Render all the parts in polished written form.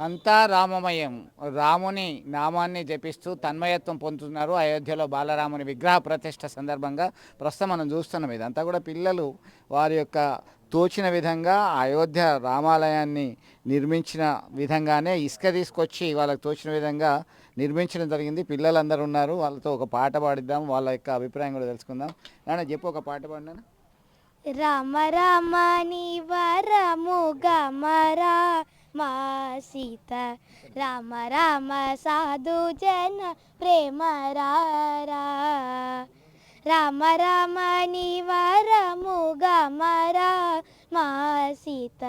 అంతా రామమయం. రాముని నామాన్ని జపిస్తూ తన్మయత్వం పొందుతున్నారు. అయోధ్యలో బాలరాముని విగ్రహ ప్రతిష్ఠ సందర్భంగా ప్రస్తుతం మనం చూస్తున్నాం. ఇదంతా కూడా పిల్లలు వారి యొక్క తోచిన విధంగా అయోధ్య రామాలయాన్ని నిర్మించిన విధంగానే ఇసుక తీసుకొచ్చి వాళ్ళకి తోచిన విధంగా నిర్మించడం జరిగింది. పిల్లలందరూ ఉన్నారు. వాళ్ళతో ఒక పాట పాడిద్దాం, వాళ్ళ యొక్క అభిప్రాయం కూడా తెలుసుకుందాం. నాన్న చెప్పు, ఒక పాట పాడినా. రామ రామ నీ వరము గమరా మా సీత, రామ రామ సాధు జన ప్రేమ రారా, రామ రామ నీ వరము గమరా మా సీత,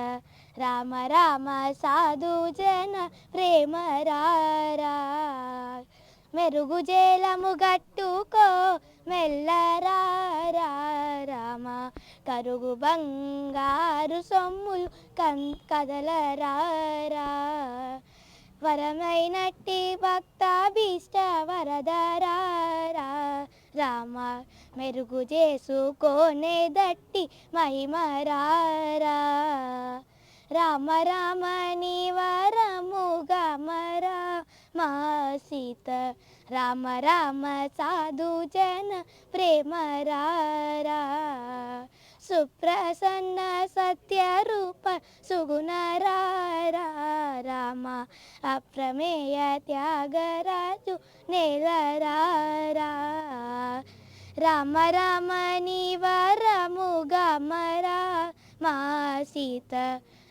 రామ రామ సాధు జన ప్రేమ రారా, మెరుగు జేలము గట్టుకో మెల్లరా రామ, కరుగు బంగారు సొమ్ములు కదలరారా, వరమైనట్టి భక్తాభీష్ట వరదరా రామ, మెరుగు చేసుకోనే దట్టి మహిమరారా, రామ రామ నీ వరము గమరా మా సీత, రామ రామ సాధు జన ప్రేమ రారా, సుప్రసన్న సత్య రూప సుగుణ రారా రామ, అప్రమేయ త్యాగరాజు నేలరారా, రామ రామ నీ వరము గమరా మా సీత,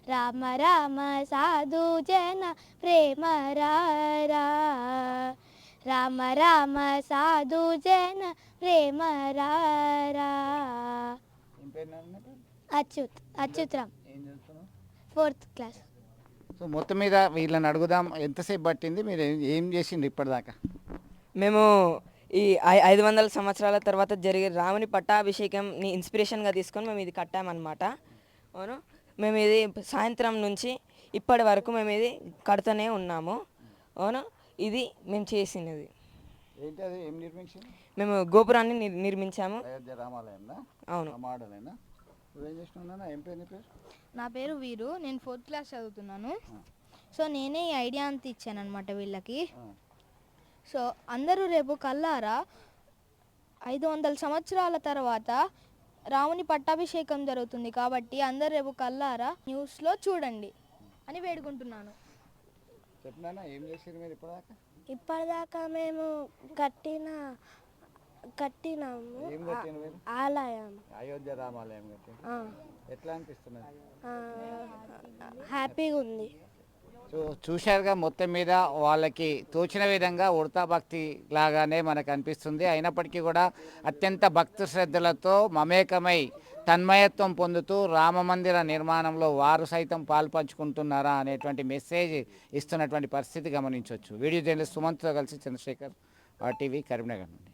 రామ రామ సాధు జన ప్రేమ రారా, రామ రామ సాధు జన ప్రేమ రారా. అచ్యుతరామ్, 4th క్లాస్. సో మొత్తం మీద వీళ్ళని అడుగుదాం, ఎంతసేపు పట్టింది, మీరు ఏం చేసిండ్రు ఇప్పటిదాకా? మేము ఈ 500 సంవత్సరాల తర్వాత జరిగే రాముని పట్టాభిషేకంని ఇన్స్పిరేషన్గా తీసుకొని మేము ఇది కట్టామన్నమాట. అవును, మేము ఇది సాయంత్రం నుంచి ఇప్పటి వరకు మేము ఇది కడుతూనే ఉన్నాము. అవును, ఇది మేము చేసినది. మేము గోపురాన్ని నిర్మించాము. అవును. నా పేరు వీరు, నేను 4th క్లాస్ చదువుతున్నాను. సో నేనే ఈ ఐడియా అంత ఇచ్చాను అనమాట వీళ్ళకి. సో అందరూ రేపు కల్లారా 500 సంవత్సరాల తర్వాత రాముని పట్టాభిషేకం జరుగుతుంది కాబట్టి అందరూ రేపు కల్లారా న్యూస్లో చూడండి అని వేడుకుంటున్నాను. ఇప్పటిదాకా మేము కట్టినాము ఆలయం, అయోధ్య రామాలయం. ఎట్లా అనిపిస్తున్నది? హ్యాపీగా ఉంది. చూశారుగా, మొత్తం మీద వాళ్ళకి తోచిన విధంగా ఉడతా భక్తి లాగానే మనకు అనిపిస్తుంది. అయినప్పటికీ కూడా అత్యంత భక్తి శ్రద్ధలతో మమేకమై తన్మయత్వం పొందుతూ రామమందిర నిర్మాణంలో వారు సైతం పాల్పంచుకుంటున్నారా అనేటువంటి మెసేజ్ ఇస్తున్నటువంటి పరిస్థితి గమనించవచ్చు. వీడియో జర్నలిస్ట్ సుమంత్తో కలిసి చంద్రశేఖర్, RTV, కరీంనగర్ నుండి.